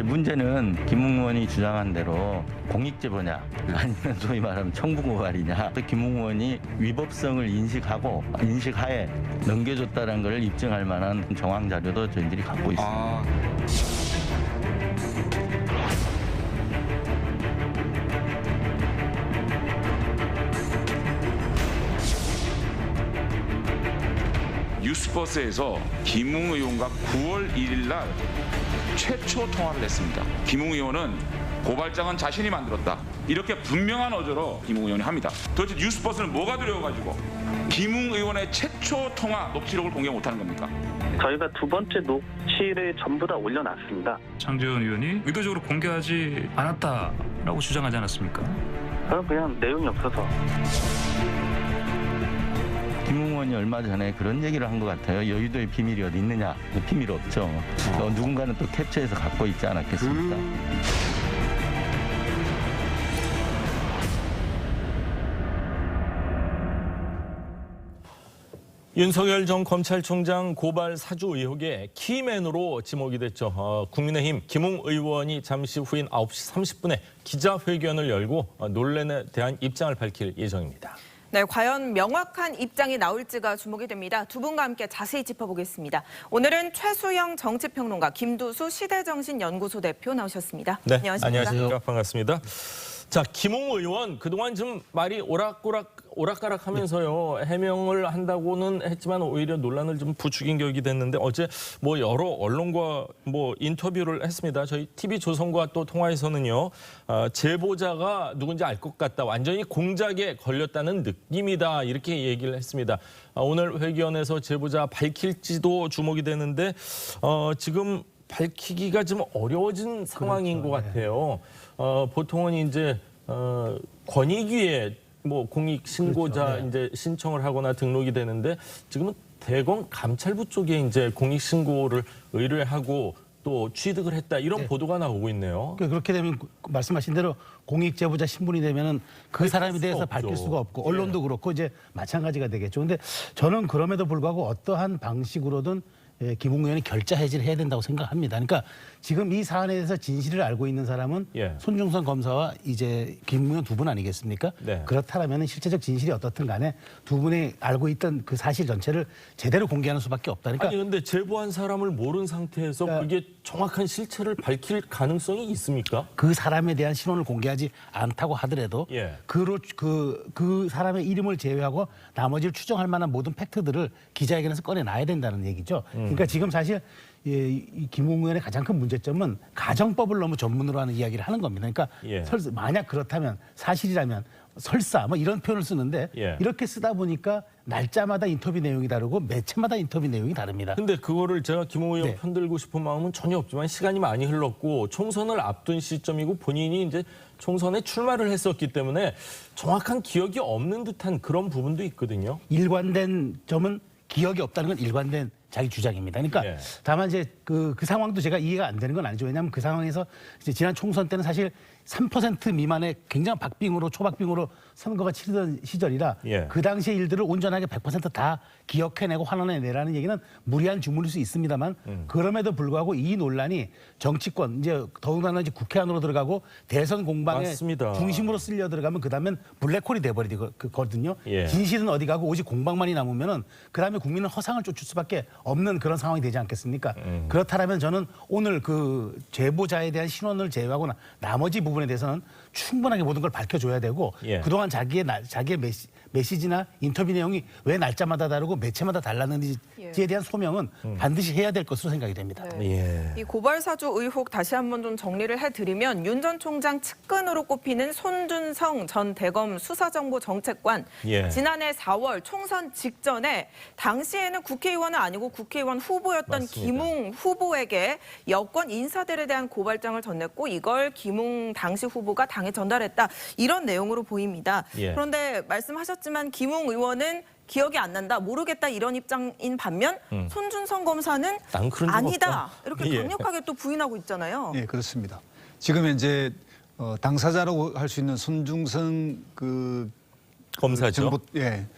문제는 김웅 의원이 주장한 대로 공익제보냐 아니면 소위 말하면 청부고발이냐. 김웅 의원이 위법성을 인식하에 넘겨줬다는 걸 입증할 만한 정황 자료도 저희들이 갖고 있습니다. 뉴스버스에서 김웅 의원과 9월 1일 날 최초 통화를 했습니다. 김웅 의원은 고발장은 자신이 만들었다. 이렇게 분명한 어조로 김웅 의원이 합니다. 도대체 뉴스버스는 뭐가 두려워가지고 김웅 의원의 최초 통화 녹취록을 공개 못하는 겁니까? 저희가 두 번째 녹취를 전부 다 올려놨습니다. 장재원 의원이 의도적으로 공개하지 않았다라고 주장하지 않았습니까? 저는 그냥 내용이 없어서. 김웅 의원이 얼마 전에 그런 얘기를 한 것 같아요. 여의도의 비밀이 어디 있느냐. 비밀 없죠. 누군가는 또 캡처해서 갖고 있지 않았겠습니까? 윤석열 전 검찰총장 고발 사주 의혹의 키맨으로 지목이 됐죠. 국민의힘 김웅 의원이 잠시 후인 9시 30분에 기자회견을 열고 논란에 대한 입장을 밝힐 예정입니다. 네, 과연 명확한 입장이 나올지가 주목이 됩니다. 두 분과 함께 자세히 짚어보겠습니다. 오늘은 최수영 정치평론가, 김두수 시대정신연구소 대표 나오셨습니다. 네, 안녕하십니까? 안녕하십니까. 반갑습니다. 자, 김웅 의원 그동안 좀 말이 오락가락하면서요. 해명을 한다고는 했지만 오히려 논란을 좀 부추긴 격이 됐는데 어제 여러 언론과 인터뷰를 했습니다. 저희 TV조선과 또 통화에서는요. 제보자가 누군지 알 것 같다. 완전히 공작에 걸렸다는 느낌이다. 이렇게 얘기를 했습니다. 오늘 회견에서 제보자 밝힐지도 주목이 되는데 지금 밝히기가 좀 어려워진 상황인 것 같아요. 보통은 이제 권익위에 공익 신고자 이제 신청을 하거나 등록이 되는데 지금은 대검 감찰부 쪽에 이제 공익 신고를 의뢰하고 또 취득을 했다 이런 보도가 나오고 있네요. 그렇게 되면 말씀하신 대로 공익 제보자 신분이 되면은 그 사람에 대해서 밝힐 수가 없고 언론도 그렇고 이제 마찬가지가 되겠죠. 근데 저는 그럼에도 불구하고 어떠한 방식으로든 김웅 의원이 결자 해지를 해야 된다고 생각합니다. 그러니까 지금 이 사안에 대해서 진실을 알고 있는 사람은 손중선 검사와 이제 김웅 의원 두 분 아니겠습니까? 네. 그렇다면 실체적 진실이 어떻든 간에 두 분이 알고 있던 그 사실 전체를 제대로 공개하는 수밖에 없다. 그러니까 아니 근데 제보한 사람을 모른 상태에서 그게 정확한 실체를 밝힐 가능성이 있습니까? 그 사람에 대한 신원을 공개하지 않다고 하더라도 그 사람의 이름을 제외하고 나머지를 추정할 만한 모든 팩트들을 기자회견에서 꺼내놔야 된다는 얘기죠. 그러니까 지금 사실 이 김웅 의원의 가장 큰 문제점은 가정법을 너무 전문으로 하는 이야기를 하는 겁니다. 그러니까 만약 그렇다면 사실이라면 설사 이런 표현을 쓰는데 이렇게 쓰다 보니까 날짜마다 인터뷰 내용이 다르고 매체마다 인터뷰 내용이 다릅니다. 근데 그거를 제가 김웅 의원 편들고 싶은 마음은 전혀 없지만 시간이 많이 흘렀고 총선을 앞둔 시점이고 본인이 이제 총선에 출마를 했었기 때문에 정확한 기억이 없는 듯한 그런 부분도 있거든요. 일관된 점은 기억이 없다는 건 일관된 자기 주장입니다. 그러니까 다만 이제 그 상황도 제가 이해가 안 되는 건 아니죠. 왜냐하면 그 상황에서 이제 지난 총선 때는 사실 3% 미만의 굉장히 초박빙으로 선거가 치르던 시절이라 그 당시의 일들을 온전하게 100% 기억해내고 환원해내라는 얘기는 무리한 주문일 수 있습니다만 그럼에도 불구하고 이 논란이 정치권 이제 더군다나 이제 국회 안으로 들어가고 대선 공방의 중심으로 쓸려 들어가면 그다음엔 블랙홀이 돼버리거든요. 진실은 어디 가고 오직 공방만이 남으면은 그다음에 국민은 허상을 쫓을 수밖에 없는 그런 상황이 되지 않겠습니까? 그렇다면 저는 오늘 그 제보자에 대한 신원을 제외하고 나머지 부분에 대해서는 충분하게 모든 걸 밝혀줘야 되고 그동안 자기의 메시지나 인터뷰 내용이 왜 날짜마다 다르고 매체마다 달랐는지에 대한 소명은 반드시 해야 될 것으로 생각이 됩니다. 이 고발 사주 의혹 다시 한번 좀 정리를 해드리면 윤 전 총장 측근으로 꼽히는 손준성 전 대검 수사정보정책관 지난해 4월 총선 직전에 당시에는 국회의원은 아니고 국회의원 후보였던 김웅 후보에게 여권 인사들에 대한 고발장을 전냈고 이걸 김웅 당시 후보가 당에 전달했다 이런 내용으로 보입니다. 그런데 말씀하셨지만 김웅 의원은 기억이 안 난다, 모르겠다 이런 입장인 반면 손준성 검사는 아니다 이렇게 강력하게 또 부인하고 있잖아요. 네, 그렇습니다. 지금 현재 당사자라고 할 수 있는 손중성 검사죠.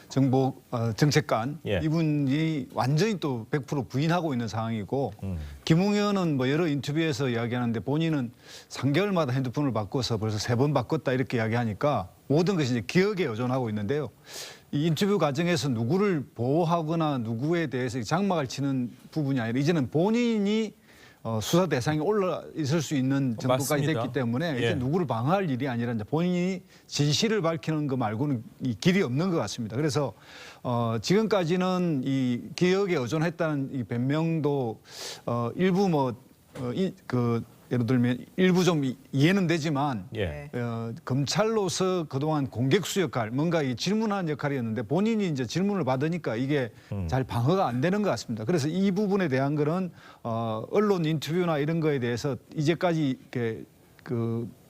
정보 정책관 예. 이분이 완전히 또 100% 부인하고 있는 상황이고 김웅 의원은 뭐 여러 인터뷰에서 이야기하는데 본인은 3개월마다 핸드폰을 바꿔서 벌써 3번 바꿨다 이렇게 이야기하니까 모든 것이 이제 기억에 의존하고 있는데요. 이 인터뷰 과정에서 누구를 보호하거나 누구에 대해서 장막을 치는 부분이 아니라 이제는 본인이 수사 대상에 올라 있을 수 있는 정도까지 맞습니다. 됐기 때문에 예. 이제 누구를 방어할 일이 아니라 이제 본인이 진실을 밝히는 거 말고는 이 길이 없는 것 같습니다. 그래서 지금까지는 이 기억에 의존했다는 이 변명도 일부 예를 들면 일부 좀 이해는 되지만 예. 검찰로서 그동안 공격수 역할, 뭔가 이 질문하는 역할이었는데 본인이 이제 질문을 받으니까 이게 잘 방어가 안 되는 것 같습니다. 그래서 이 부분에 대한 거는 언론 인터뷰나 이런 거에 대해서 이제까지 이렇게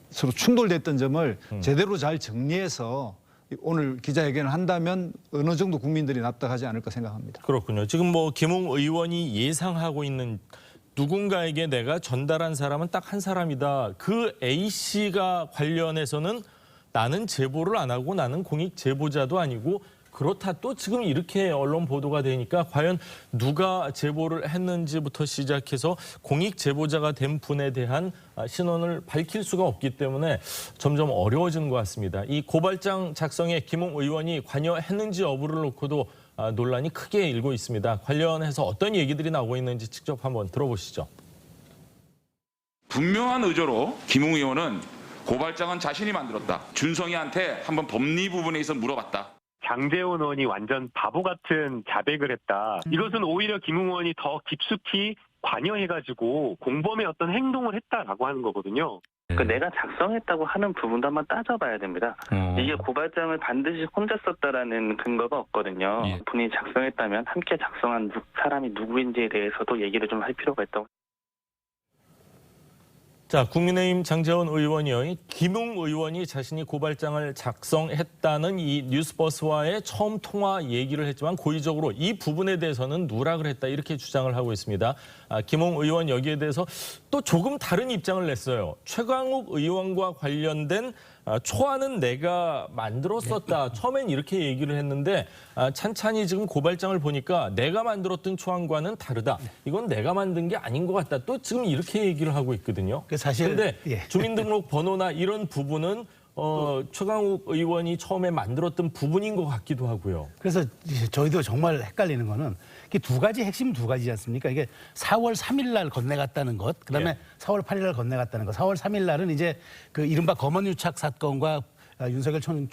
서로 충돌됐던 점을 제대로 잘 정리해서 오늘 기자회견을 한다면 어느 정도 국민들이 납득하지 않을까 생각합니다. 그렇군요. 지금 뭐 김웅 의원이 예상하고 있는 누군가에게 내가 전달한 사람은 딱 한 사람이다. 그 A 씨가 관련해서는 나는 제보를 안 하고 나는 공익 제보자도 아니고 그렇다 또 지금 이렇게 언론 보도가 되니까 과연 누가 제보를 했는지부터 시작해서 공익 제보자가 된 분에 대한 신원을 밝힐 수가 없기 때문에 점점 어려워지는 것 같습니다. 이 고발장 작성에 김웅 의원이 관여했는지 여부를 놓고도 논란이 크게 일고 있습니다. 관련해서 어떤 얘기들이 나오고 있는지 직접 한번 들어보시죠. 분명한 의도로 김웅 의원은 고발장은 자신이 만들었다. 준성이한테 한번 법리 부분에 있어 물어봤다. 장제원 의원이 완전 바보 같은 자백을 했다. 이것은 오히려 김웅 의원이 더 깊숙이 관여해가지고 공범의 어떤 행동을 했다라고 하는 거거든요. 그러니까 내가 작성했다고 하는 부분도 한번 따져봐야 됩니다. 이게 고발장을 반드시 혼자 썼다라는 근거가 없거든요. 예. 본인이 작성했다면 함께 작성한 사람이 누구인지에 대해서도 얘기를 좀 할 필요가 있다고. 자, 국민의힘 장제원 의원이요. 김웅 의원이 자신이 고발장을 작성했다는 이 뉴스버스와의 처음 통화 얘기를 했지만 고의적으로 이 부분에 대해서는 누락을 했다 이렇게 주장을 하고 있습니다. 김웅 의원 여기에 대해서 또 조금 다른 입장을 냈어요. 최강욱 의원과 관련된 초안은 내가 만들었었다. 처음엔 이렇게 얘기를 했는데 찬찬히 지금 고발장을 보니까 내가 만들었던 초안과는 다르다. 이건 내가 만든 게 아닌 것 같다. 또 지금 이렇게 얘기를 하고 있거든요. 사실 그런데 예. 주민등록 번호나 이런 부분은 최강욱 의원이 처음에 만들었던 부분인 것 같기도 하고요. 그래서 저희도 정말 헷갈리는 거는 이게 두 가지 핵심 두 가지지 않습니까? 이게 4월 3일 날 건네갔다는 것, 그다음에 예. 4월 8일 날 건네갔다는 것. 4월 3일 날은 이제 그 이른바 검언유착 사건과 윤석열 전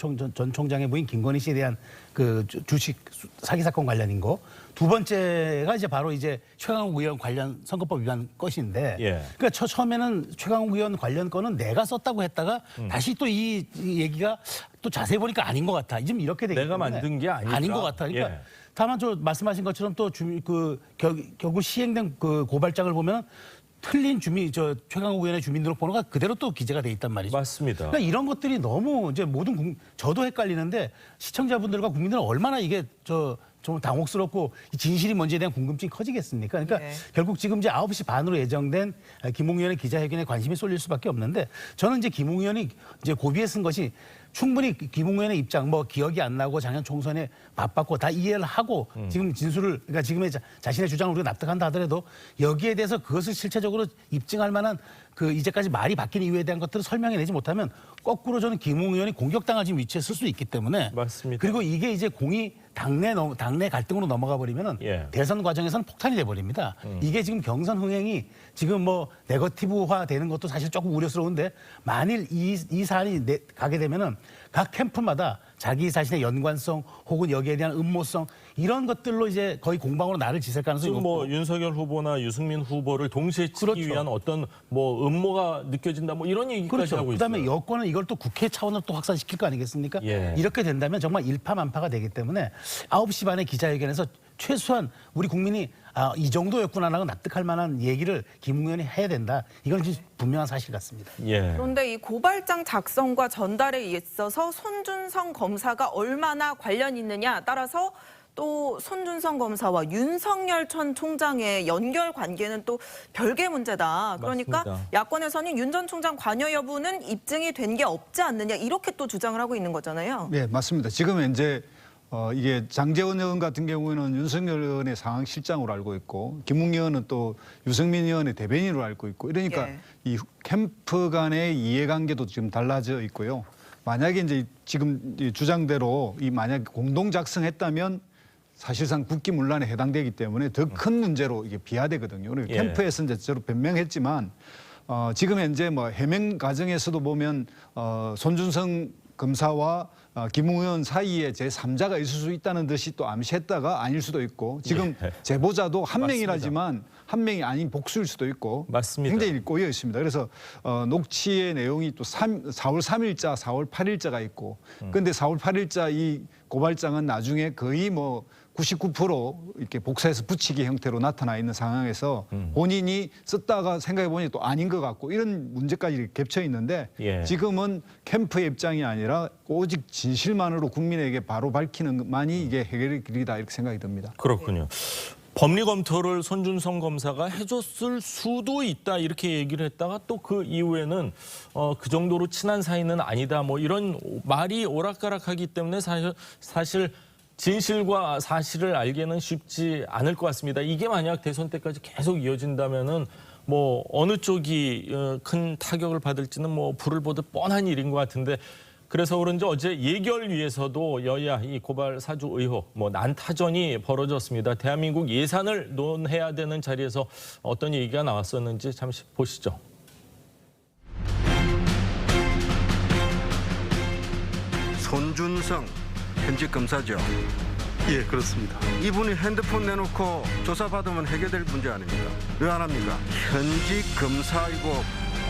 총장의 부인 김건희 씨에 대한 그 주식 사기 사건 관련인 거. 두 번째가 이제 바로 이제 최강욱 의원 관련 선거법 위반 것인데, 예. 그러니까 처음에는 최강욱 의원 관련 거는 내가 썼다고 했다가 다시 또 이 얘기가 또 자세히 보니까 아닌 것 같아. 지금 이렇게 되기 내가 때문에 만든 게 아닐까? 아닌 것 같아. 그러니까 예. 다만 저 말씀하신 것처럼 또 결국 시행된 그 고발장을 보면 틀린 최강욱 의원의 주민등록번호가 그대로 또 기재가 돼 있단 말이죠. 맞습니다. 그러니까 이런 것들이 너무 이제 저도 헷갈리는데 시청자분들과 국민들은 얼마나 이게 좀 당혹스럽고 이 진실이 뭔지에 대한 궁금증이 커지겠습니까? 그러니까 네. 결국 지금 이제 9시 반으로 예정된 김웅 의원의 기자회견에 관심이 쏠릴 수밖에 없는데 저는 이제 김웅 의원이 이제 고비에 쓴 것이 충분히 김웅 의원의 입장, 뭐 기억이 안 나고 작년 총선에 바빴고 다 이해를 하고 지금 진술을, 그러니까 지금의 자신의 주장을 우리가 납득한다 하더라도 여기에 대해서 그것을 실체적으로 입증할 만한 그 이제까지 말이 바뀐 이유에 대한 것들을 설명해내지 못하면 거꾸로 저는 김웅 의원이 공격당할 지금 위치에 쓸 수 있기 때문에 맞습니다. 그리고 이게 이제 공이 당내 갈등으로 넘어가 버리면은 예. 대선 과정에서는 폭탄이 돼 버립니다. 이게 지금 경선 흥행이 지금 뭐 네거티브화 되는 것도 사실 조금 우려스러운데 만일 이 사안이 가게 되면은 각 캠프마다 자기 자신의 연관성 혹은 여기에 대한 음모성 이런 것들로 이제 거의 공방으로 나를 지을 가능성이 지금 높고 뭐 윤석열 후보나 유승민 후보를 동시에 치기 그렇죠. 위한 어떤 뭐 음모가 느껴진다 뭐 이런 얘기까지 그렇죠. 하고 그다음에 있어요. 여권은 이걸 또 국회 차원으로 또 확산시킬 거 아니겠습니까? 예. 이렇게 된다면 정말 일파만파가 되기 때문에 9시 반에 기자회견에서 최소한 우리 국민이 이 정도였구나라고 납득할 만한 얘기를 김웅 의원이 해야 된다. 이건 진짜 분명한 사실 같습니다. 예. 그런데 이 고발장 작성과 전달에 있어서 손준성 검사가 얼마나 관련 있느냐 따라서 또 손준성 검사와 윤석열 전 총장의 연결 관계는 또 별개 문제다. 그러니까 맞습니다. 야권에서는 윤 전 총장 관여 여부는 입증이 된 게 없지 않느냐 이렇게 또 주장을 하고 있는 거잖아요. 네, 맞습니다. 지금 이제 이게 장제원 의원 같은 경우에는 윤석열 의원의 상황실장으로 알고 있고 김웅 의원은 또 유승민 의원의 대변인으로 알고 있고 이러니까 예. 이 캠프 간의 이해관계도 지금 달라져 있고요. 만약에 이제 지금 이 주장대로 이 만약 공동 작성했다면 사실상 국기문란에 해당되기 때문에 더 큰 문제로 이게 비화되거든요. 그러니까 예. 캠프에서 이제 저로 변명했지만 지금 현재 뭐 해명 과정에서도 보면 손준성 검사와 김웅 의원 사이에 제3자가 있을 수 있다는 듯이 또 암시했다가 아닐 수도 있고 지금 제보자도 한 명이라지만 한 명이 아닌 복수일 수도 있고 맞습니다. 굉장히 꼬여 있습니다. 그래서 녹취의 내용이 또 4월 3일자, 4월 8일자가 있고 근데 4월 8일자 이 고발장은 나중에 거의 뭐 99% 이렇게 복사해서 붙이기 형태로 나타나 있는 상황에서 본인이 썼다가 생각해 보니 또 아닌 것 같고 이런 문제까지 겹쳐 있는데 예. 지금은 캠프의 입장이 아니라 오직 진실만으로 국민에게 바로 밝히는 것만이 이게 해결의 길이다 이렇게 생각이 듭니다. 그렇군요. 법리 검토를 손준성 검사가 해줬을 수도 있다 이렇게 얘기를 했다가 또 그 이후에는 그 정도로 친한 사이는 아니다 뭐 이런 말이 오락가락하기 때문에 사실 진실과 사실을 알기는 쉽지 않을 것 같습니다. 이게 만약 대선 때까지 계속 이어진다면은 뭐 어느 쪽이 큰 타격을 받을지는 뭐 불을 보듯 뻔한 일인 것 같은데 그래서 그런지 어제 예결위에서도 여야 이 고발 사주 의혹 뭐 난타전이 벌어졌습니다. 대한민국 예산을 논해야 되는 자리에서 어떤 얘기가 나왔었는지 잠시 보시죠. 손준성 현직 검사죠. 예, 그렇습니다. 이분이 핸드폰 내놓고 조사받으면 해결될 문제 아닙니까? 왜 안 합니까? 현직 검사이고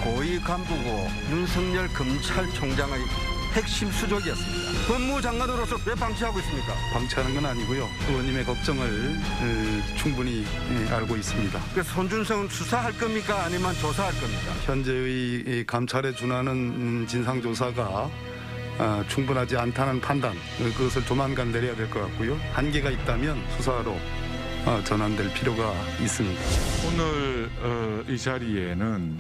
고위 간부고 윤석열 검찰총장의 핵심 수족이었습니다. 법무장관으로서 왜 방치하고 있습니까? 방치하는 건 아니고요. 의원님의 걱정을 충분히 알고 있습니다. 그래서 손준성은 수사할 겁니까? 아니면 조사할 겁니까? 현재의 감찰에 준하는 진상조사가 충분하지 않다는 판단, 그것을 조만간 내려야 될 것 같고요. 한계가 있다면 수사로 전환될 필요가 있습니다. 오늘 이 자리에는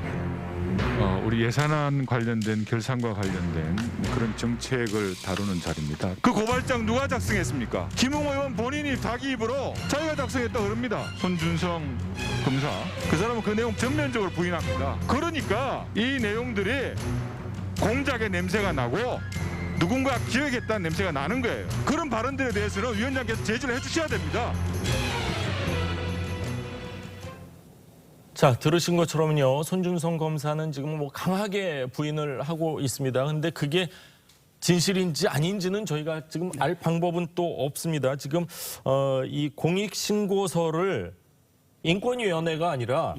우리 예산안 관련된 결산과 관련된 그런 정책을 다루는 자리입니다. 그 고발장 누가 작성했습니까? 김웅 의원 본인이 자기 입으로 자기가 작성했다고 그럽니다. 손준성 검사. 그 사람은 그 내용 전면적으로 부인합니다. 그러니까 이 내용들이 공작의 냄새가 나고 누군가 기획했다는 냄새가 나는 거예요. 그런 발언들에 대해서는 위원장께서 제지를 해주셔야 됩니다. 자, 들으신 것처럼요. 손준성 검사는 지금 뭐 강하게 부인을 하고 있습니다. 근데 그게 진실인지 아닌지는 저희가 지금 알 방법은 또 없습니다. 지금 이 공익신고서를 인권위원회가 아니라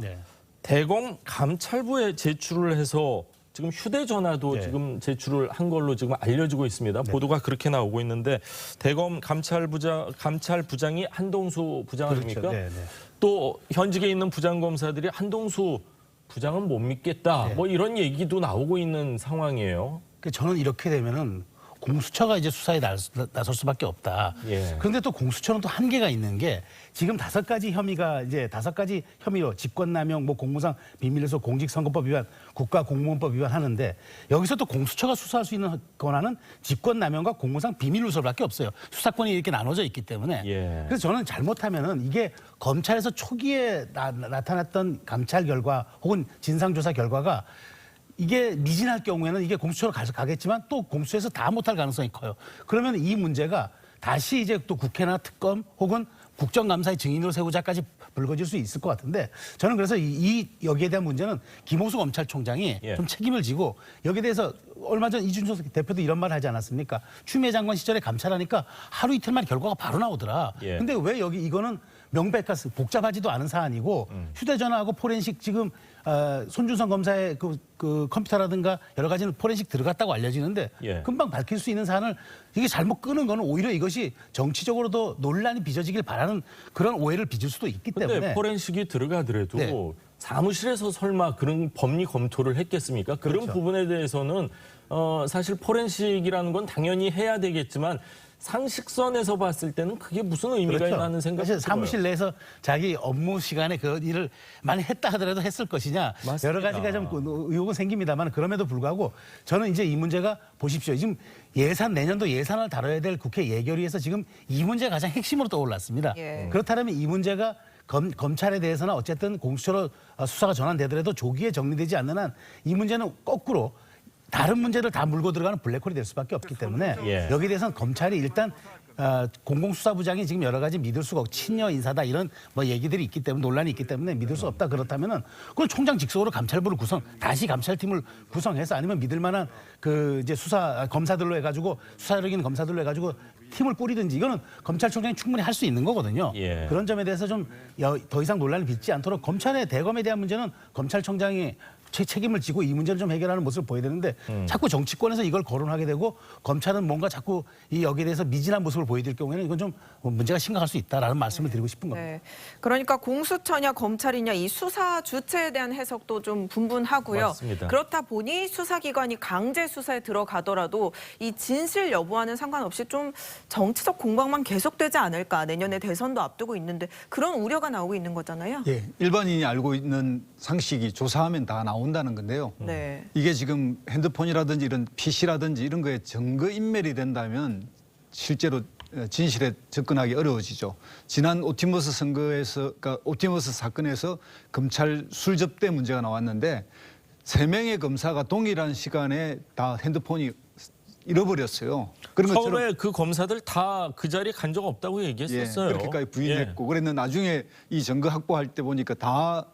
대검 감찰부에 제출을 해서 지금 휴대전화도 지금 제출을 한 걸로 지금 알려지고 있습니다. 보도가 그렇게 나오고 있는데 대검 감찰부장이 한동수 부장 아닙니까? 그렇죠. 또 현직에 있는 부장검사들이 한동수 부장은 못 믿겠다. 뭐 이런 얘기도 나오고 있는 상황이에요. 저는 이렇게 되면은 공수처가 이제 수사에 나설 수밖에 없다. 그런데 또 공수처는 또 한계가 있는 게 지금 5가지 혐의가 이제 5가지 혐의로 직권남용, 뭐 공무상 비밀에서 공직선거법 위반, 국가공무원법 위반 하는데 여기서 또 공수처가 수사할 수 있는 권한은 직권남용과 공무상 비밀누설밖에 없어요. 수사권이 이렇게 나눠져 있기 때문에. 그래서 저는 잘못하면은 이게 검찰에서 초기에 나타났던 감찰 결과 혹은 진상조사 결과가 이게 미진할 경우에는 이게 공수처로 가겠지만 또 공수처에서 다 못할 가능성이 커요. 그러면 이 문제가 다시 이제 또 국회나 특검 혹은 국정감사의 증인으로 세우자까지 불거질 수 있을 것 같은데 저는 그래서 여기에 대한 문제는 김호수 검찰총장이 좀 책임을 지고 여기에 대해서 얼마 전 이준석 대표도 이런 말을 하지 않았습니까? 추미애 장관 시절에 감찰하니까 하루 이틀만 결과가 바로 나오더라. 근데 왜 이거는 명백한 복잡하지도 않은 사안이고 휴대전화하고 포렌식 지금 손준성 검사의 그 컴퓨터라든가 여러 가지는 포렌식 들어갔다고 알려지는데 금방 밝힐 수 있는 사안을 이게 잘못 끄는 거는 오히려 이것이 정치적으로도 논란이 빚어지길 바라는 그런 오해를 빚을 수도 있기 때문에. 근데 포렌식이 들어가더라도 사무실에서 설마 그런 법리 검토를 했겠습니까? 그런 부분에 대해서는 사실 포렌식이라는 건 당연히 해야 되겠지만 상식선에서 봤을 때는 그게 무슨 의미가 그렇죠. 있나 하는 생각이 들어요. 사실 사무실 내에서 자기 업무 시간에 그 일을 많이 했다 하더라도 했을 것이냐 맞습니다. 여러 가지가 좀 의혹은 생깁니다만 그럼에도 불구하고 저는 이제 이 문제가 보십시오. 지금 내년도 예산을 다뤄야 될 국회 예결위에서 지금 이 문제가 가장 핵심으로 떠올랐습니다. 예. 그렇다면 이 문제가 검찰에 대해서는 어쨌든 공수처로 수사가 전환되더라도 조기에 정리되지 않는 한 이 문제는 거꾸로 다른 문제를 다 물고 들어가는 블랙홀이 될 수밖에 없기 때문에 예. 여기에 대해서는 검찰이 일단 공공수사부장이 지금 여러 가지 믿을 수가 없고 친여 인사다 이런 뭐 얘기들이 있기 때문에 논란이 있기 때문에 믿을 수 없다 그렇다면은 그건 총장 직속으로 감찰부를 다시 감찰팀을 구성해서 아니면 믿을 만한 그 이제 검사들로 해가지고 수사력 있는 검사들로 해가지고 팀을 꾸리든지 이거는 검찰총장이 충분히 할 수 있는 거거든요. 예. 그런 점에 대해서 좀 더 이상 논란을 빚지 않도록 검찰의 대검에 대한 문제는 검찰총장이 책임을 지고 이 문제를 좀 해결하는 모습을 보여야 되는데 자꾸 정치권에서 이걸 거론하게 되고 검찰은 뭔가 자꾸 여기에 대해서 미진한 모습을 보여줄 경우에는 이건 좀 문제가 심각할 수 있다라는 말씀을 드리고 싶은 겁니다. 네. 그러니까 공수처냐 검찰이냐 이 수사 주체에 대한 해석도 좀 분분하고요. 맞습니다. 그렇다 보니 수사기관이 강제 수사에 들어가더라도 이 진실 여부와는 상관없이 좀 정치적 공방만 계속되지 않을까. 내년에 대선도 앞두고 있는데 그런 우려가 나오고 있는 거잖아요. 예, 일반인이 알고 있는 상식이 조사하면 다 나온다는 건데요. 네. 이게 지금 핸드폰이라든지 이런 PC라든지 이런 거에 증거 인멸이 된다면 실제로 진실에 접근하기 어려워지죠. 지난 옵티머스 선거에서, 그러니까 옵티머스 사건에서 검찰 술접대 문제가 나왔는데 3명의 검사가 동일한 시간에 다 핸드폰이 잃어버렸어요. 그런 것처럼 처음에 그 검사들 다 그 자리에 간 적 없다고 얘기했었어요. 예, 그렇게까지 부인했고 그랬는데 나중에 이 증거 확보할 때 보니까 다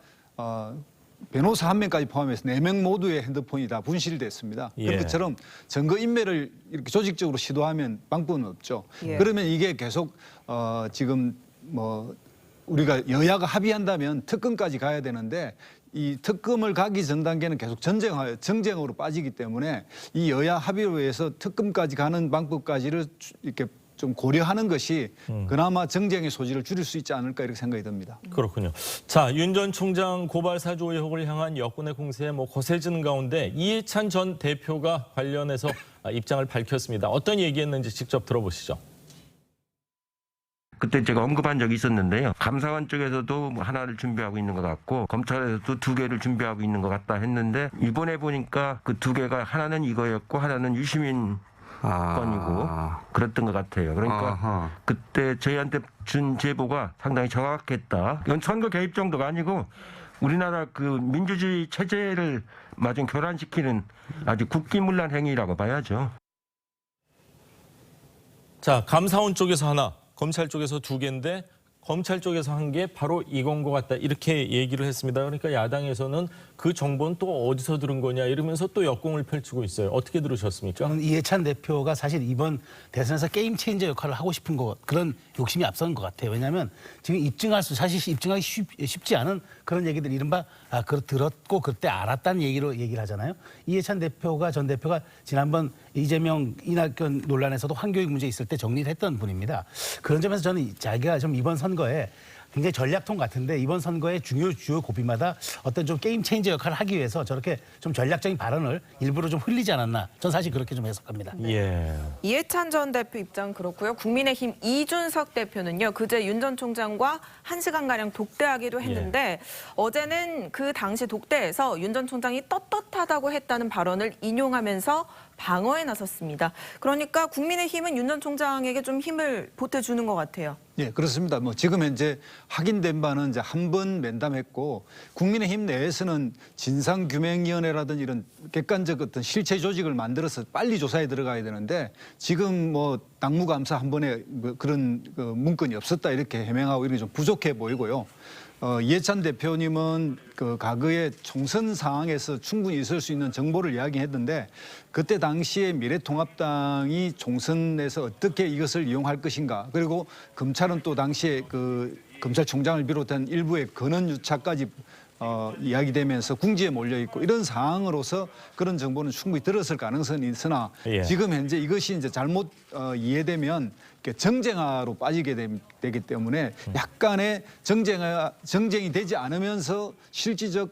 변호사 1명까지 포함해서 4명 모두의 핸드폰이 다 분실됐습니다. 예. 그런 것처럼 증거 인멸을 이렇게 조직적으로 시도하면 방법은 없죠. 예. 그러면 이게 계속 지금 뭐 우리가 여야가 합의한다면 특검까지 가야 되는데 이 특검을 가기 전 단계는 계속 정쟁으로 빠지기 때문에 이 여야 합의로 해서 특검까지 가는 방법까지를 이렇게 좀 고려하는 것이 그나마 정쟁의 소지를 줄일 수 있지 않을까 이렇게 생각이 듭니다. 그렇군요. 자, 윤 전 총장 고발 사주 의혹을 향한 여권의 공세에 거세지는 가운데 이해찬 전 대표가 관련해서 입장을 밝혔습니다. 어떤 얘기했는지 직접 들어보시죠. 그때 제가 언급한 적이 있었는데요. 감사원 쪽에서도 하나를 준비하고 있는 것 같고 검찰에서도 2개를 준비하고 있는 것 같다 했는데 이번에 보니까 그 2개가 하나는 이거였고 하나는 유시민 건이고 그랬던 것 같아요. 그러니까 그때 저희한테 준 제보가 상당히 정확했다. 이건 선거 개입 정도가 아니고 우리나라 그 민주주의 체제를 마중 교란시키는 아주 국기문란 행위라고 봐야죠. 자, 감사원 쪽에서 하나, 검찰 쪽에서 2개인데 검찰 쪽에서 한 게 바로 이건 것 같다 이렇게 얘기를 했습니다. 그러니까 야당에서는 그 정보는 또 어디서 들은 거냐 이러면서 또 역공을 펼치고 있어요. 어떻게 들으셨습니까? 저는 이해찬 대표가 사실 이번 대선에서 게임 체인저 역할을 하고 싶은 그런 욕심이 앞서는 것 같아요. 왜냐하면 지금 사실 입증하기 쉽지 않은 그런 얘기들 이른바 그걸 들었고 그때 알았다는 얘기를 하잖아요. 이해찬 전 대표가 지난번 이재명 이낙연 논란에서도 황교익 문제 있을 때 정리를 했던 분입니다. 그런 점에서 저는 자기가 좀 이번 선거에 굉장히 전략통 같은데 이번 선거의 주요 고비마다 어떤 좀 게임 체인저 역할을 하기 위해서 저렇게 좀 전략적인 발언을 일부러 좀 흘리지 않았나. 전 사실 그렇게 좀 해석합니다. 예. 이해찬 전 대표 입장 그렇고요. 국민의힘 이준석 대표는요. 그제 윤 전 총장과 1시간가량 독대하기도 했는데 어제는 그 당시 독대에서 윤 전 총장이 떳떳하다고 했다는 발언을 인용하면서 방어에 나섰습니다. 그러니까 국민의힘은 윤 전 총장에게 좀 힘을 보태주는 것 같아요. 예, 그렇습니다. 뭐 지금 현재 확인된 바는 이제 한 번 면담했고 국민의힘 내에서는 진상규명위원회라든지 이런 객관적 어떤 실체 조직을 만들어서 빨리 조사에 들어가야 되는데 지금 뭐 당무감사 한 번에 뭐 그런 문건이 없었다 이렇게 해명하고 이런 게 좀 부족해 보이고요. 이해찬 대표님은 그 과거의 총선 상황에서 충분히 있을 수 있는 정보를 이야기했는데 그때 당시에 미래통합당이 총선에서 어떻게 이것을 이용할 것인가 그리고 검찰은 또 당시에 그 검찰총장을 비롯한 일부의 근원 유착까지 이야기되면서 궁지에 몰려 있고 이런 상황으로서 그런 정보는 충분히 들었을 가능성이 있으나 지금 현재 이것이 이제 잘못 이해되면 정쟁화로 빠지게 되기 때문에 약간의 정쟁이 되지 않으면서 실질적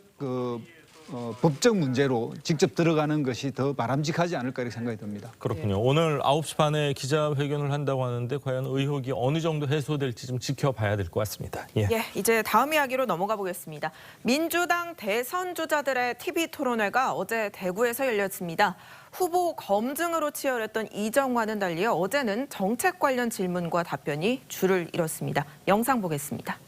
법적 문제로 직접 들어가는 것이 더 바람직하지 않을까 이렇게 생각이 듭니다. 그렇군요. 오늘 9시 반에 기자회견을 한다고 하는데 과연 의혹이 어느 정도 해소될지 좀 지켜봐야 될 것 같습니다. 예, 이제 다음 이야기로 넘어가 보겠습니다. 민주당 대선 주자들의 TV 토론회가 어제 대구에서 열렸습니다. 후보 검증으로 치열했던 이정화는 달리 어제는 정책 관련 질문과 답변이 줄을 이뤘습니다. 영상 보겠습니다.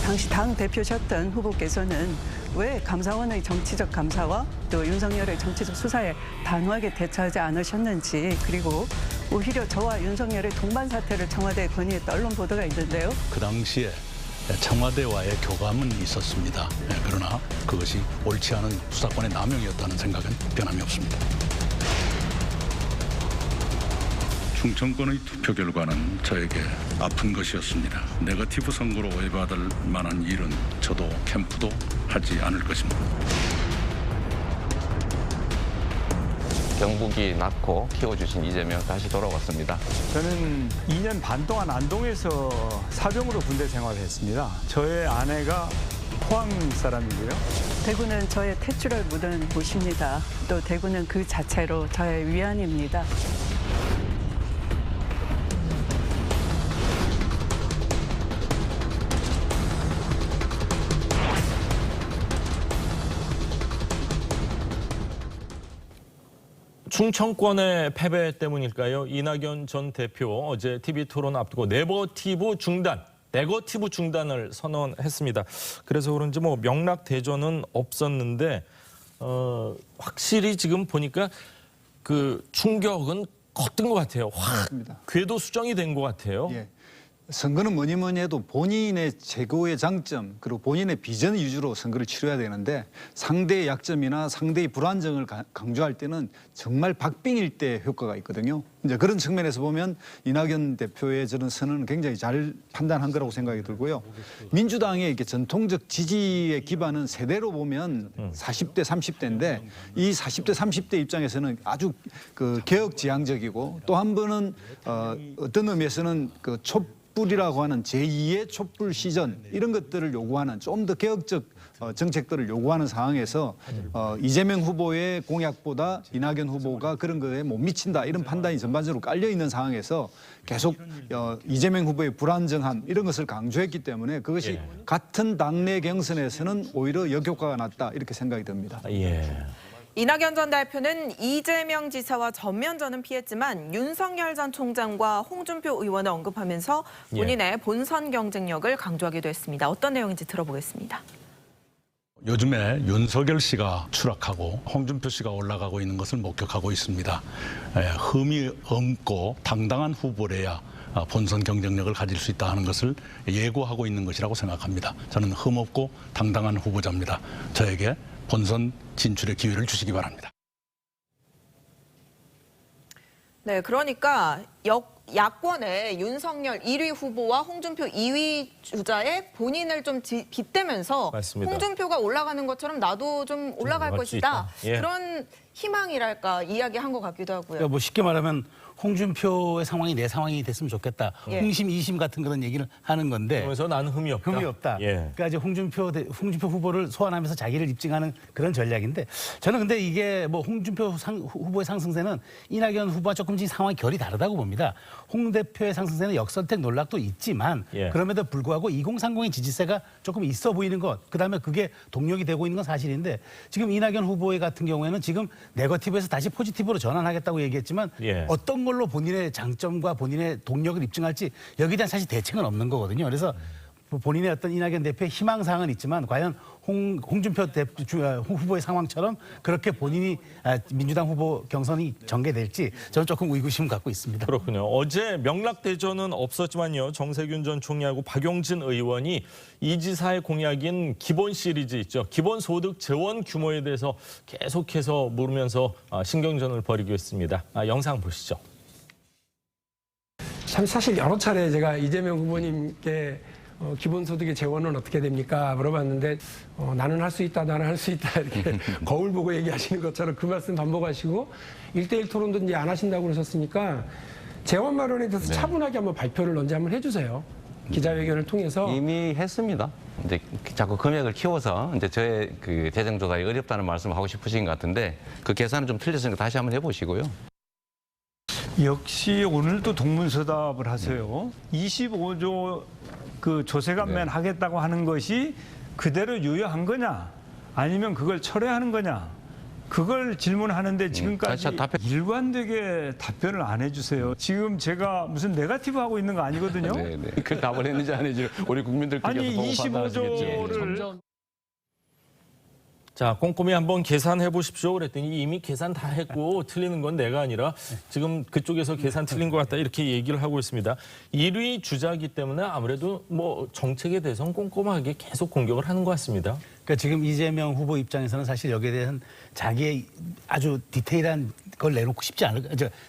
당시 당 대표셨던 후보께서는 왜 감사원의 정치적 감사와 또 윤석열의 정치적 수사에 단호하게 대처하지 않으셨는지, 그리고 오히려 저와 윤석열의 동반 사퇴를 청와대에 건의했다 언론 보도가 있는데요. 그 당시에 청와대와의 교감은 있었습니다. 그러나 그것이 옳지 않은 수사권의 남용이었다는 생각은 변함이 없습니다. 충청권의 투표 결과는 저에게 아픈 것이었습니다. 네거티브 선거로 오해받을 만한 일은 저도 캠프도 하지 않을 것입니다. 경북이 낳고 키워주신 이재명 다시 돌아왔습니다. 저는 2년 반 동안 안동에서 사병으로 군대 생활을 했습니다. 저의 아내가 포항 사람이고요. 대구는 저의 탯줄을 묻은 곳입니다. 또 대구는 그 자체로 저의 위안입니다. 충청권의 패배 때문일까요? 이낙연 전 대표 어제 TV 토론 앞두고 네거티브 중단을 선언했습니다. 그래서 그런지 뭐 명락 대전은 없었는데 확실히 지금 보니까 그 충격은 컸던 것 같아요. 확 궤도 수정이 된 것 같아요. 예. 선거는 뭐니 해도 본인의 최고의 장점 그리고 본인의 비전 위주로 선거를 치러야 되는데 상대의 약점이나 상대의 불안정을 강조할 때는 정말 박빙일 때 효과가 있거든요. 이제 그런 측면에서 보면 이낙연 대표의 저런 선언은 굉장히 잘 판단한 거라고 생각이 들고요. 민주당의 이렇게 전통적 지지의 기반은 세대로 보면 40대, 30대인데 이 40대, 30대 입장에서는 아주 그 개혁지향적이고 또 한 번은 어떤 의미에서는 그 촛불이라고 하는 제2의 촛불 시전 이런 것들을 요구하는 좀 더 개혁적 정책들을 요구하는 상황에서 이재명 후보의 공약보다 이낙연 후보가 그런 거에 못 미친다 이런 판단이 전반적으로 깔려 있는 상황에서 계속 이재명 후보의 불안정함 이런 것을 강조했기 때문에 그것이 같은 당내 경선에서는 오히려 역효과가 났다 이렇게 생각이 듭니다. 이낙연 전 대표는 이재명 지사와 전면전은 피했지만 윤석열 전 총장과 홍준표 의원을 언급하면서 본인의 본선 경쟁력을 강조하기도 했습니다. 어떤 내용인지 들어보겠습니다. 요즘에 윤석열 씨가 추락하고 홍준표 씨가 올라가고 있는 것을 목격하고 있습니다. 흠이 없고 당당한 후보래야 본선 경쟁력을 가질 수 있다 하는 것을 예고하고 있는 것이라고 생각합니다. 저는 흠 없고 당당한 후보자입니다. 저에게 본선 진출의 기회를 주시기 바랍니다. 네, 그러니까 야권의 윤석열 1위 후보와 홍준표 2위 주자에 본인을 좀 빗대면서 맞습니다. 홍준표가 올라가는 것처럼 나도 좀 올라갈 것이다. 그런 희망이랄까 이야기한 것 같기도 하고요. 그러니까 뭐 쉽게 말하면 홍준표의 상황이 내 상황이 됐으면 좋겠다. 홍심, 이심 같은 그런 얘기를 하는 건데. 그래서 나는 흠이 없다. 흠이 없다. 그러니까 이제 홍준표 후보를 소환하면서 자기를 입증하는 그런 전략인데 저는 근데 이게 뭐 홍준표 후보의 상승세는 이낙연 후보와 조금씩 상황이 결이 다르다고 봅니다. 홍 대표의 상승세는 역선택 논란도 있지만 그럼에도 불구하고 2030의 지지세가 조금 있어 보이는 것. 그다음에 그게 동력이 되고 있는 건 사실인데 지금 이낙연 후보의 같은 경우에는 지금 네거티브에서 다시 포지티브로 전환하겠다고 얘기했지만 어떤 걸로 본인의 장점과 본인의 동력을 입증할지 여기에 대한 사실 대책은 없는 거거든요. 그래서 본인의 어떤 이낙연 대표의 희망사항은 있지만 과연 홍준표 후보의 상황처럼 그렇게 본인이 민주당 후보 경선이 전개될지 저는 조금 의구심을 갖고 있습니다. 그렇군요. 어제 명락대전은 없었지만요. 정세균 전 총리하고 박용진 의원이 이 지사의 공약인 기본 시리즈 있죠. 기본소득 재원 규모에 대해서 계속해서 물으면서 신경전을 벌이고 있습니다. 영상 보시죠. 참 사실 여러 차례 제가 이재명 후보님께 기본소득의 재원은 어떻게 됩니까? 물어봤는데 나는 할 수 있다, 나는 할 수 있다 이렇게 거울 보고 얘기하시는 것처럼 그 말씀 반복하시고 1대1 토론도 이제 안 하신다고 그러셨으니까 재원 마련에 대해서 차분하게 한번 발표를 언제 한번 해주세요. 기자회견을 통해서 이미 했습니다. 이제 자꾸 금액을 키워서 이제 저의 그 재정 조사에 어렵다는 말씀을 하고 싶으신 것 같은데 그 계산은 좀 틀렸으니까 다시 한번 해보시고요. 역시 오늘도 동문서답을 하세요. 25조 그 조세감면 네. 하겠다고 하는 것이 그대로 유효한 거냐 아니면 그걸 철회하는 거냐 그걸 질문하는데 지금까지 일관되게 답변을 안 해주세요. 지금 제가 무슨 네거티브 하고 있는 거 아니거든요. 네, 네. 그 답을 했는지 안 했는지 우리 국민들께서 아니 보고 판단하시겠죠. 25조를 자, 꼼꼼히 한번 계산해 보십시오. 그랬더니 이미 계산 다 했고 틀리는 건 내가 아니라 지금 그쪽에서 계산 틀린 것 같다 이렇게 얘기를 하고 있습니다. 1위 주자이기 때문에 아무래도 뭐 정책에 대해서는 꼼꼼하게 계속 공격을 하는 것 같습니다. 그러니까 지금 이재명 후보 입장에서는 사실 여기에 대한 자기의 아주 디테일한 걸 내놓고 싶지 않을,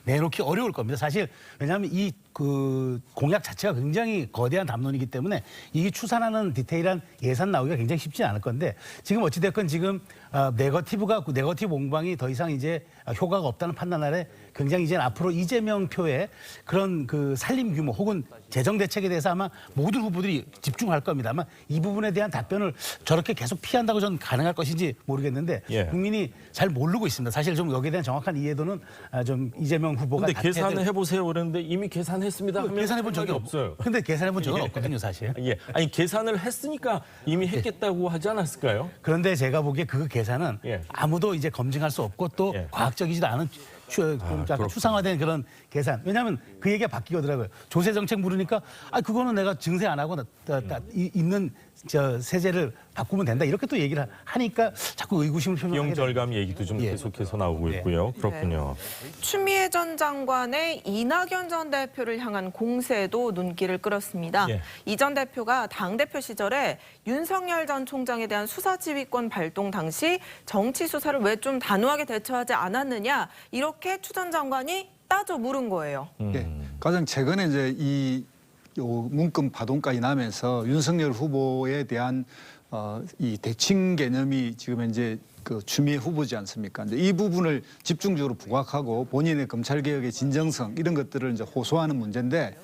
내놓기 어려울 겁니다. 사실 왜냐하면 이 그 공약 자체가 굉장히 거대한 담론이기 때문에 이게 추산하는 디테일한 예산 나오기가 굉장히 쉽지 않을 건데 지금 어찌됐건 지금 네거티브 공방이 더 이상 이제 효과가 없다는 판단 아래 굉장히 이제 앞으로 이재명 표의 그런 그 살림 규모 혹은 재정 대책에 대해서 아마 모든 후보들이 집중할 겁니다. 아마 이 부분에 대한 답변을 저렇게 계속 피한다고 저는 가능할 것인지 모르겠는데 국민이 잘 모르고 있습니다. 사실 좀 여기에 대한 정확한 이해도는 좀 이재명 후보가. 근데 계산을 해보세요. 그런데 이미 계산했습니다. 하면 계산해 본 적이 없어요. 근데 계산해 본 적은 없거든요, 사실. 예, 아니 계산을 했으니까 이미 했겠다고 하지 않았을까요? 그런데 제가 보기에 그 계산은 아무도 이제 검증할 수 없고 또 과학적이지도 않은 추상화된 그런 계산. 왜냐하면 그 얘기가 바뀌더라고요. 조세 정책 물으니까 그거는 내가 증세 안 하고 있는 세제를 바꾸면 된다. 이렇게 또 얘기를 하니까 자꾸 의구심을 표명하게 비용 절감 얘기도 좀 계속해서 나오고 있고요. 그렇군요. 추미애 전 장관의 이낙연 전 대표를 향한 공세도 눈길을 끌었습니다. 이 전 대표가 당대표 시절에 윤석열 전 총장에 대한 수사지휘권 발동 당시 정치 수사를 왜 좀 단호하게 대처하지 않았느냐 이렇게 추 전 장관이 따져 물은 거예요. 가장 최근에 이제 이 문건 파동까지 나면서 윤석열 후보에 대한 이 대칭 개념이 지금 현재 그 추미애 후보지 않습니까? 이제 이 부분을 집중적으로 부각하고 본인의 검찰 개혁의 진정성 이런 것들을 이제 호소하는 문제인데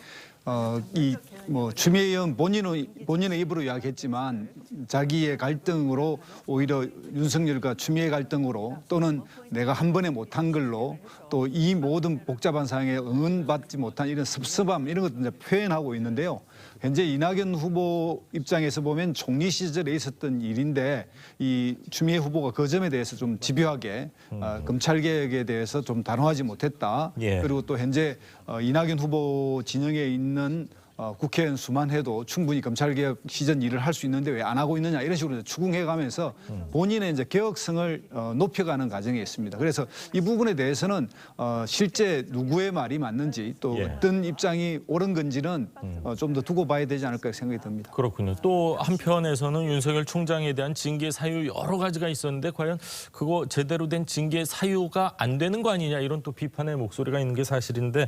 이 뭐 추미애 의원 본인의 입으로 이야기했지만 자기의 갈등으로 오히려 윤석열과 추미애 갈등으로 또는 내가 한 번에 못한 걸로 또 이 모든 복잡한 상황에 응원받지 못한 이런 섭섭함 이런 것들 이제 표현하고 있는데요. 현재 이낙연 후보 입장에서 보면 총리 시절에 있었던 일인데 이 추미애 후보가 그 점에 대해서 좀 집요하게 검찰 개혁에 대해서 좀 단호하지 못했다. 그리고 또 현재 이낙연 후보 진영에 있는 국회의원 수만 해도 충분히 검찰개혁 시전 일을 할 수 있는데 왜 안 하고 있느냐 이런 식으로 추궁해가면서 본인의 이제 개혁성을 높여가는 과정에 있습니다. 그래서 이 부분에 대해서는 실제 누구의 말이 맞는지 또 어떤 입장이 옳은 건지는 좀 더 두고 봐야 되지 않을까 생각이 듭니다. 그렇군요. 또 한편에서는 윤석열 총장에 대한 징계 사유 여러 가지가 있었는데 과연 그거 제대로 된 징계 사유가 안 되는 거 아니냐 이런 또 비판의 목소리가 있는 게 사실인데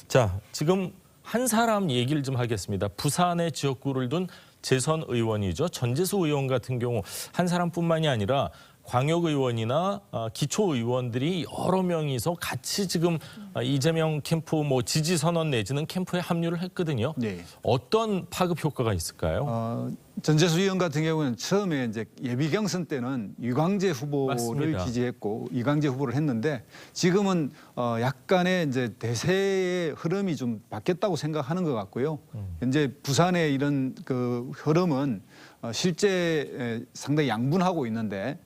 자 지금 한 사람 얘기를 좀 하겠습니다. 부산의 지역구를 둔 재선 의원이죠. 전재수 의원 같은 경우 한 사람뿐만이 아니라 광역의원이나 기초의원들이 여러 명이서 같이 지금 이재명 캠프 뭐 지지 선언 내지는 캠프에 합류를 했거든요. 어떤 파급 효과가 있을까요? 전재수 의원 같은 경우는 처음에 이제 예비 경선 때는 유광재 후보를 맞습니다. 지지했고 이광재 후보를 했는데 지금은 약간의 이제 대세의 흐름이 좀 바뀌었다고 생각하는 것 같고요. 현재 부산의 이런 그 흐름은 실제 상당히 양분하고 있는데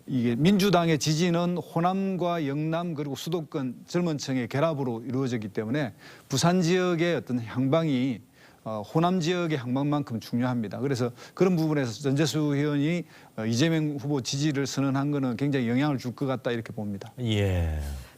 이게 민주당의 지지는 호남과 영남 그리고 수도권 젊은 층의 결합으로 이루어졌기 때문에 부산 지역의 어떤 향방이 호남 지역의 향방만큼 중요합니다. 그래서 그런 부분에서 전재수 의원이 이재명 후보 지지를 선언한 거는 굉장히 영향을 줄 것 같다 이렇게 봅니다.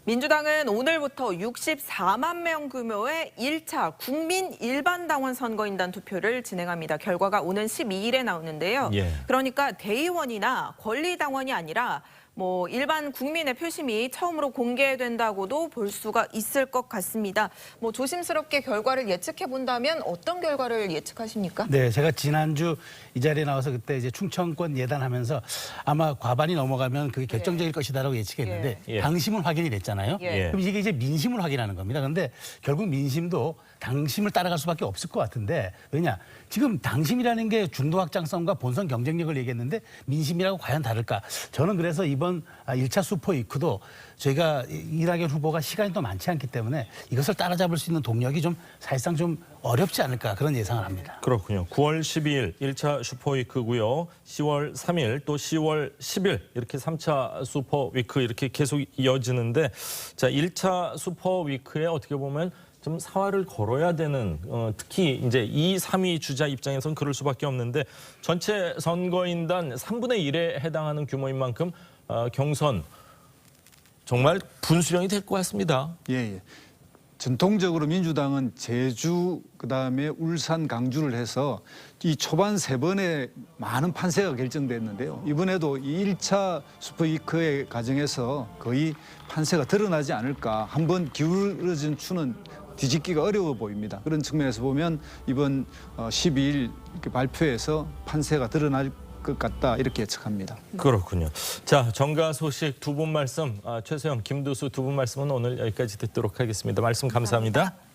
민주당은 오늘부터 64만 명 규모의 1차 국민 일반당원 선거인단 투표를 진행합니다. 결과가 오는 12일에 나오는데요. 그러니까 대의원이나 권리당원이 아니라 뭐 일반 국민의 표심이 처음으로 공개된다고도 볼 수가 있을 것 같습니다. 뭐 조심스럽게 결과를 예측해 본다면 어떤 결과를 예측하십니까? 네, 제가 지난주 이 자리에 나와서 그때 이제 충청권 예단하면서 아마 과반이 넘어가면 그게 결정적일 것이다라고 예측했는데 당심은 확인이 됐잖아요. 그럼 이게 이제 민심을 확인하는 겁니다. 그런데 결국 민심도 당심을 따라갈 수밖에 없을 것 같은데 왜냐 지금 당심이라는 게 중도 확장성과 본선 경쟁력을 얘기했는데 민심이라고 과연 다를까? 저는 그래서 이번 1차 슈퍼 위크도 저희가 이낙연 후보가 시간이 더 많지 않기 때문에 이것을 따라잡을 수 있는 동력이 좀 사실상 좀 어렵지 않을까 그런 예상을 합니다. 그렇군요. 9월 12일 1차 슈퍼위크고요. 10월 3일 또 10월 10일 이렇게 3차 슈퍼위크 이렇게 계속 이어지는데 자 1차 슈퍼위크에 어떻게 보면 좀 사활을 걸어야 되는 특히 이제 2, 3위 주자 입장에서는 그럴 수밖에 없는데 전체 선거인단 3분의 1에 해당하는 규모인 만큼 경선 정말 분수령이 될 것 같습니다. 예. 전통적으로 민주당은 제주 그다음에 울산 강주를 해서 이 초반 3번의 많은 판세가 결정됐는데요. 이번에도 이 1차 슈퍼위크의 과정에서 거의 판세가 드러나지 않을까. 한번 기울어진 추는 뒤집기가 어려워 보입니다. 그런 측면에서 보면 이번 12일 발표에서 판세가 드러날 것 같다 이렇게 예측합니다. 그렇군요. 자, 정가 소식 두 분 말씀 최소영, 김두수 두 분 말씀은 오늘 여기까지 듣도록 하겠습니다. 말씀 감사합니다.